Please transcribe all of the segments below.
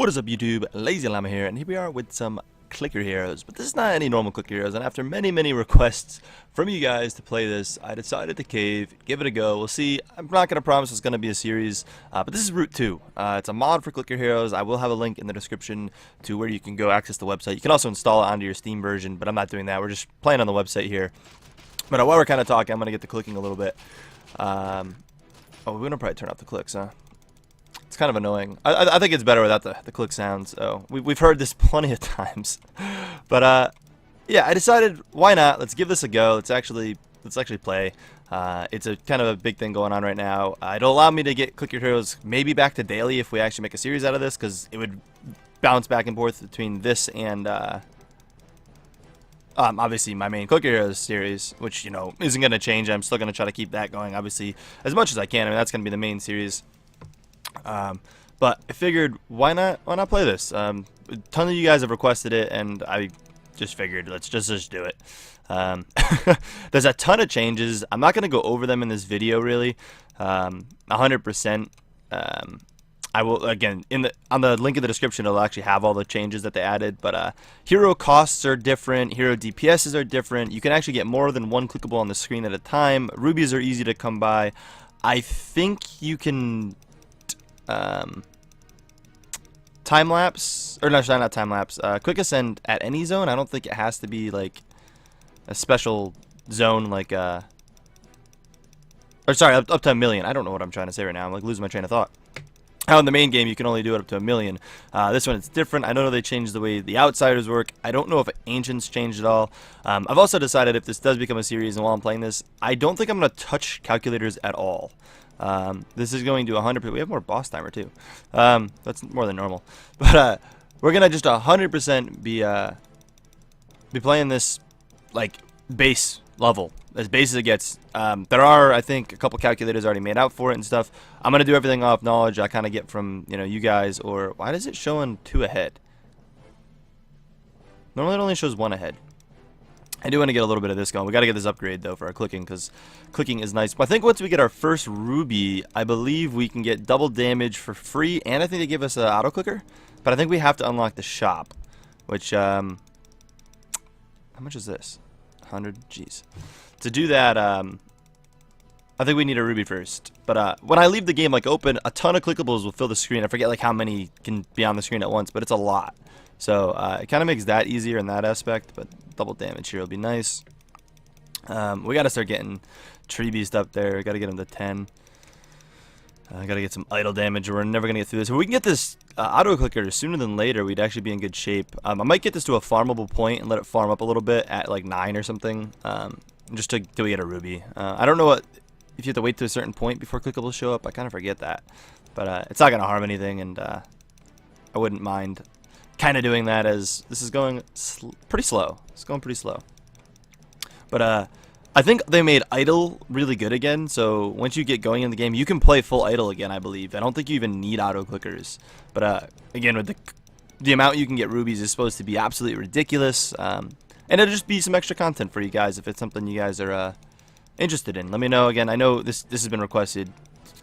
What is up, YouTube? LazeeLlama here, and here we are with some clicker heroes. But this is not any normal clicker heroes, and after many requests from you guys to play this, I decided to cave, give it a go. We'll see. I'm not going to promise it's going to be a series, but this is Route 2. It's a mod for clicker heroes. I will have a link in the description to where you can go access the website. You can also install it onto your Steam version, but I'm not doing that. We're just playing on the website here. But while we're kind of talking, I'm going to get to clicking a little bit. Oh, we're going to probably turn off the clicks, huh? It's kind of annoying. I think it's better without the click sounds. So we've heard this plenty of times, but yeah, I decided why not? Let's give this a go. Let's actually play. It's a kind of a big thing going on right now. It'll allow me to get clicker heroes maybe back to daily if we actually make a series out of this, because it would bounce back and forth between this and obviously my main clicker heroes series, which isn't going to change. I'm still going to try to keep that going, obviously, as much as I can. I mean, that's going to be the main series. But I figured, why not play this? A ton of you guys have requested it, and I just figured let's just do it. There's a ton of changes. I'm not going to go over them in this video, really. 100%. I will, again, on the link in the description, it'll actually have all the changes that they added. But hero costs are different. Hero DPSs are different. You can actually get more than one clickable on the screen at a time. Rubies are easy to come by. I think you can time-lapse, or no, sorry, not time-lapse, quick ascend at any zone. I don't think it has to be like a special zone, like or sorry, up to 1,000,000. I don't know what I'm trying to say right now. I'm like losing my train of thought. How in the main game you can only do it up to 1,000,000. This one it's different. I know they changed the way the outsiders work. I don't know if ancients changed at all. I've also decided if this does become a series, and while I'm playing this, I don't think I'm going to touch calculators at all. This is going to 100%. We have more boss timer too. That's more than normal. But we're gonna just 100% be playing this like base level, as base as it gets. There are, I think, a couple calculators already made out for it and stuff. I'm gonna do everything off knowledge I kind of get from you guys. Or why does it showing 2 ahead? Normally it only shows 1 ahead. I do want to get a little bit of this going. We got to get this upgrade though for our clicking, because clicking is nice. But I think once we get our first ruby, I believe we can get double damage for free, and I think they give us an auto clicker. But I think we have to unlock the shop, which how much is this? 100. Jeez. To do that, I think we need a ruby first. But when I leave the game like open, a ton of clickables will fill the screen. I forget like how many can be on the screen at once, but it's a lot. So it kind of makes that easier in that aspect, but double damage here will be nice. We got to start getting tree beast up there. Got to get him to 10. Got to get some idle damage. We're never going to get through this. If we can get this auto clicker sooner than later, we'd actually be in good shape. I might get this to a farmable point and let it farm up a little bit at like 9 or something, just till we get a ruby. I don't know what if you have to wait to a certain point before clickables show up. I kind of forget that, but it's not going to harm anything, and I wouldn't mind kind of doing that, as this is going pretty slow. It's going pretty slow. But I think they made idle really good again, so once you get going in the game, you can play full idle again, I believe. I don't think you even need auto clickers. But again, with the amount you can get rubies is supposed to be absolutely ridiculous. And it'll just be some extra content for you guys if it's something you guys are interested in. Let me know. Again, I know this has been requested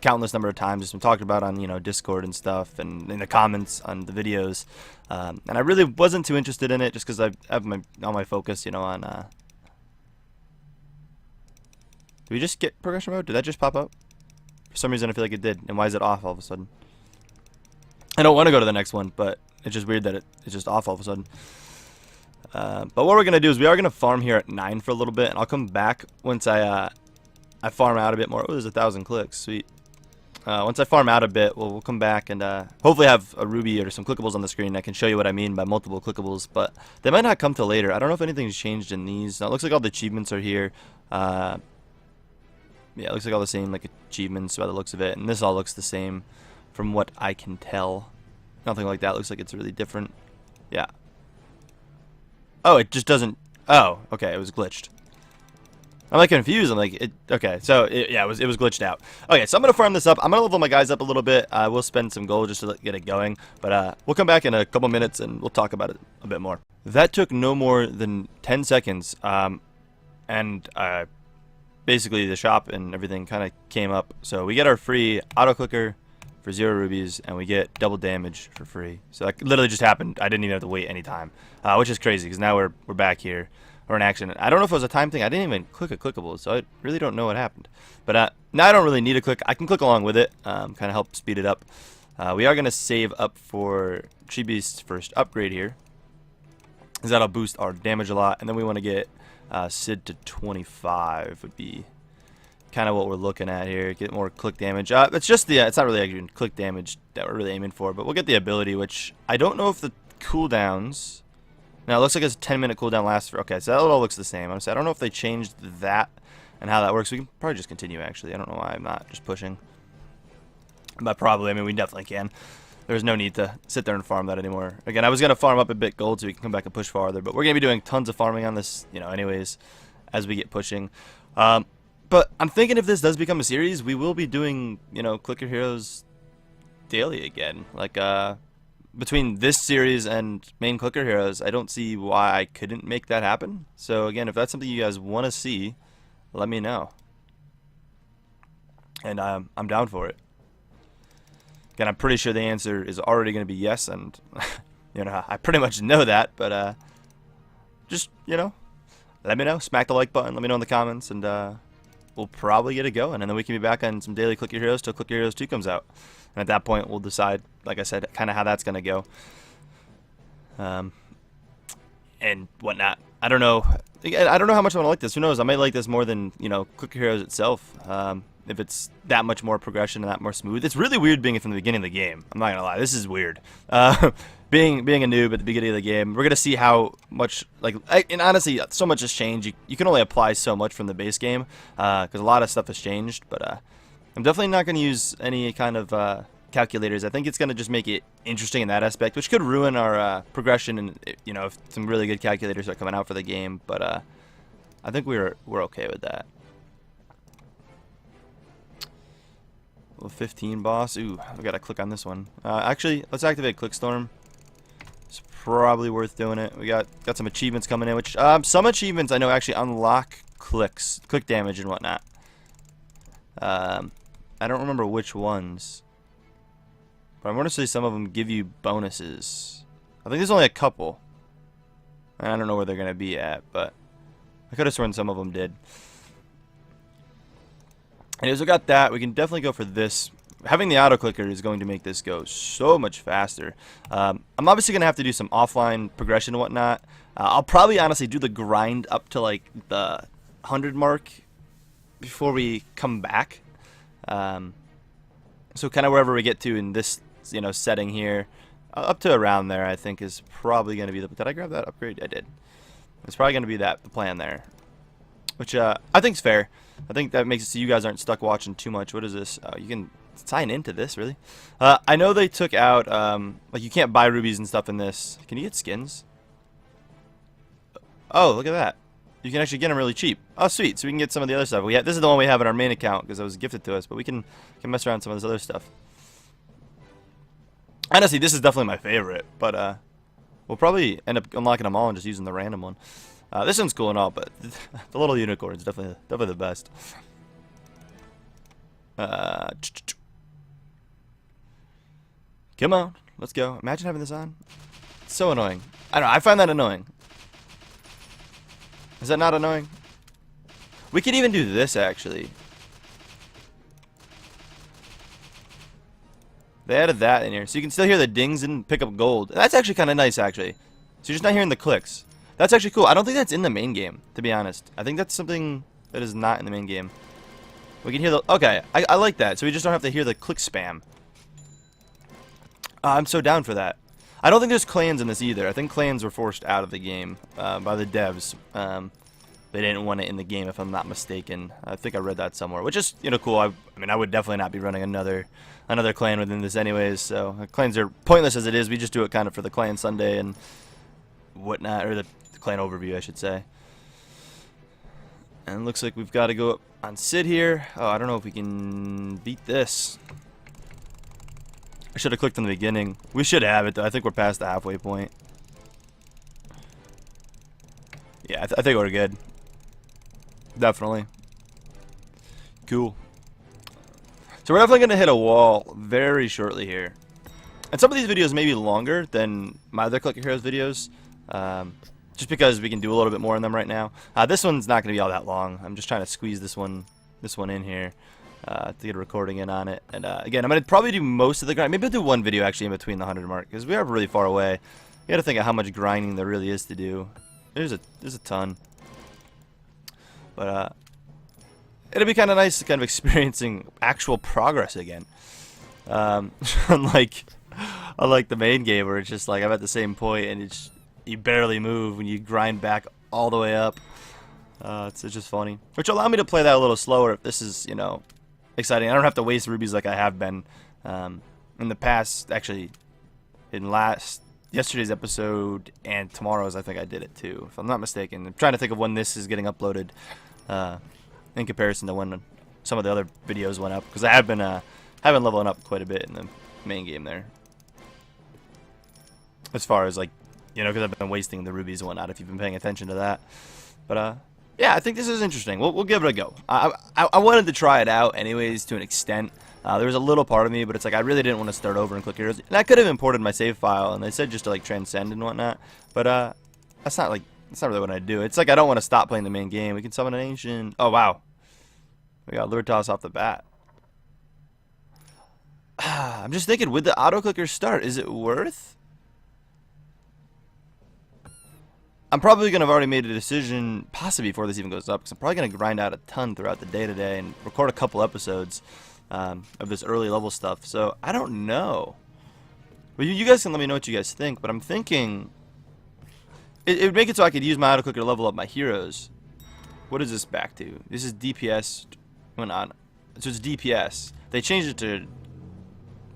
countless number of times. It's been talked about on Discord and stuff, and in the comments on the videos. And I really wasn't too interested in it, just because I have all my focus, on. Did we just get progression mode? Did that just pop up? For some reason, I feel like it did. And why is it off all of a sudden? I don't want to go to the next one, but it's just weird that it's just off all of a sudden. But what we're gonna do is we are gonna farm here at 9 for a little bit, and I'll come back once I farm out a bit more. Oh, there's 1,000 clicks. Sweet. Once I farm out a bit, we'll come back and hopefully have a ruby or some clickables on the screen. I can show you what I mean by multiple clickables, but they might not come till later. I don't know if anything's changed in these. Now, it looks like all the achievements are here. Yeah, it looks like all the same like achievements by the looks of it, and this all looks the same from what I can tell. Nothing like that looks like it's really different. Yeah. Oh, it just doesn't. Oh, okay, it was glitched. I'm like confused. I'm like, okay, so yeah, it was glitched out. Okay, so I'm gonna farm this up. I'm gonna level my guys up a little bit. We'll spend some gold just to get it going, but we'll come back in a couple minutes and we'll talk about it a bit more. That took no more than 10 seconds, and basically the shop and everything kind of came up. So we get our free auto clicker for for 0 rubies, and we get double damage for free. So that literally just happened. I didn't even have to wait any time, which is crazy because now we're back here. We're in action. I don't know if it was a time thing. I didn't even click a clickable, so I really don't know what happened. But now I don't really need a click. I can click along with it, kind of help speed it up. We are going to save up for Tree Beast's first upgrade here, because that'll boost our damage a lot. And then we want to get Sid to 25 would be kind of what we're looking at here. Get more click damage. It's just it's not really actually click damage that we're really aiming for, but we'll get the ability, which I don't know if the cooldowns. Now it looks like it's a 10-minute cooldown lasts for. Okay, so that all looks the same. Honestly, I don't know if they changed that and how that works. We can probably just continue. Actually, I don't know why I'm not just pushing, but probably. I mean, we definitely can. There's no need to sit there and farm that anymore. Again, I was gonna farm up a bit gold so we can come back and push farther, but we're gonna be doing tons of farming on this, anyways, as we get pushing. But I'm thinking if this does become a series, we will be doing, Clicker Heroes daily again. Like, between this series and main Clicker Heroes, I don't see why I couldn't make that happen. So again, if that's something you guys want to see, let me know. And I'm down for it. Again, I'm pretty sure the answer is already going to be yes, and I pretty much know that, but just, let me know. Smack the like button, let me know in the comments, and we'll probably get it going, and then we can be back on some daily Clicker Heroes till Clicker Heroes 2 comes out. And at that point, we'll decide, like I said, kind of how that's going to go. And whatnot. I don't know. I don't know how much I want to like this. Who knows? I might like this more than, Clicker Heroes itself. If it's that much more progression and that more smooth. It's really weird being from the beginning of the game. I'm not going to lie. This is weird. Being a noob at the beginning of the game. We're going to see how much, and honestly, so much has changed. You can only apply so much from the base game, because a lot of stuff has changed, but I'm definitely not going to use any kind of calculators. I think it's going to just make it interesting in that aspect, which could ruin our progression, and if some really good calculators are coming out for the game, but I think we're okay with that. Level 15 boss. Ooh, we gotta click on this one. Actually, let's activate Clickstorm. It's probably worth doing it. We got some achievements coming in, which some achievements I know actually unlock click damage and whatnot. I don't remember which ones, but I want to say some of them give you bonuses. I think there's only a couple. I don't know where they're gonna be at, but I could have sworn some of them did. Anyways, we got that. We can definitely go for this. Having the auto clicker is going to make this go so much faster. I'm obviously going to have to do some offline progression and whatnot. I'll probably honestly do the grind up to like the 100 mark before we come back. So kind of wherever we get to in this setting here, up to around there, I think is probably going to be the. Did I grab that upgrade? I did. It's probably going to be the plan there, which I think is fair. I think that makes it so you guys aren't stuck watching too much. What is this? You can sign into this, really? I know they took out, like you can't buy rubies and stuff in this. Can you get skins? Oh, look at that. You can actually get them really cheap. Oh, sweet. So we can get some of the other stuff. This is the one we have in our main account because it was gifted to us, but we can mess around with some of this other stuff. Honestly, this is definitely my favorite, but we'll probably end up unlocking them all and just using the random one. This one's cool and all, but the little unicorn is definitely the best. Come on, let's go. Imagine having this on. It's so annoying. I don't know. I find that annoying. Is that not annoying? We could even do this actually. They added that in here, so you can still hear the dings and pick up gold. That's actually kind of nice, actually. So you're just not hearing the clicks. That's actually cool. I don't think that's in the main game, to be honest. I think that's something that is not in the main game. We can hear the... Okay, I like that. So we just don't have to hear the click spam. I'm so down for that. I don't think there's clans in this either. I think clans were forced out of the game by the devs. They didn't want it in the game, if I'm not mistaken. I think I read that somewhere, which is, cool. I mean, I would definitely not be running another clan within this anyways. So clans are pointless as it is. We just do it kind of for the clan Sunday and whatnot, or the clan overview, I should say. And it looks like we've got to go up on Sid here. Oh, I don't know if we can beat this. I should have clicked in the beginning. We should have it, though. I think we're past the halfway point. Yeah, I think we're good. Definitely. Cool. So we're definitely going to hit a wall very shortly here. And some of these videos may be longer than my other Clicker Heroes videos, just because we can do a little bit more in them right now. This one's not going to be all that long. I'm just trying to squeeze this one in here to get a recording in on it. And again, I'm going to probably do most of the grind. Maybe I'll do one video actually in between the 100 mark, because we are really far away. You got to think of how much grinding there really is to do. There's a ton. But it'll be kind of nice to kind of experiencing actual progress again. Unlike the main game where it's just like I'm at the same point and you barely move when you grind back all the way up. It's just funny. Which will allow me to play that a little slower if this is, you know, exciting. I don't have to waste rubies like I have been in the past. Actually, in yesterday's episode and tomorrow's, I think I did it too, if I'm not mistaken. I'm trying to think of when this is getting uploaded in comparison to when some of the other videos went up, because I have been leveling up quite a bit in the main game there. As far as, like, you know, because I've been wasting the rubies and whatnot, if you've been paying attention to that. But yeah, I think this is interesting. We'll give it a go. I wanted to try it out anyways to an extent. There was a little part of me, but it's like I really didn't want to start over and click Heroes. And I could have imported my save file, and they said just to like transcend and whatnot. But that's not really what I do. It's like I don't want to stop playing the main game. We can summon an ancient. Oh wow, we got lure toss off the bat. I'm just thinking, with the auto clicker start, is it worth? I'm probably going to have already made a decision, possibly before this even goes up, because I'm probably going to grind out a ton throughout the day today and record a couple episodes of this early level stuff. So I don't know. Well, you guys can let me know what you guys think, but I'm thinking it would make it so I could use my auto clicker to level up my heroes. What is this back to? This is DPS. Went on. So it's DPS. They changed it to.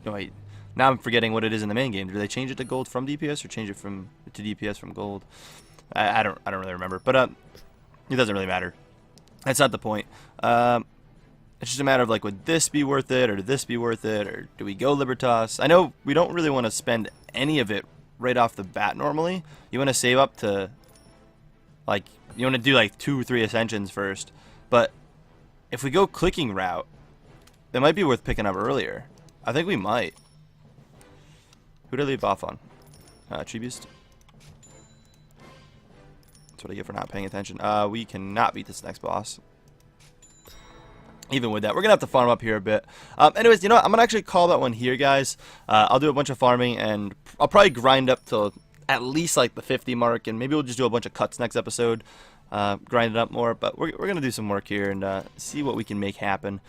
No wait. Now I'm forgetting what it is in the main game. Did they change it to gold from DPS or change it to DPS from gold? I don't really remember. But it doesn't really matter. That's not the point. It's just a matter of like, would this be worth it, or did this be worth it, or do we go Libertas? I know we don't really want to spend any of it right off the bat normally. You want to save up to, like, you want to do like 2 or 3 ascensions first. But if we go clicking route, it might be worth picking up earlier. I think we might. Who did I leave off on? Tree Beast. That's what I get for not paying attention. We cannot beat this next boss. Even with that, we're going to have to farm up here a bit. Anyways, you know what? I'm going to actually call that one here, guys. I'll do a bunch of farming, and I'll probably grind up to at least like the 50 mark, and maybe we'll just do a bunch of cuts next episode. Grind it up more, but we're going to do some work here and see what we can make happen.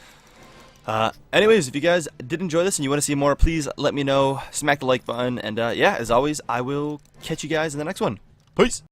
Anyways, if you guys did enjoy this and you want to see more, please let me know. Smack the like button, and yeah, as always, I will catch you guys in the next one. Peace!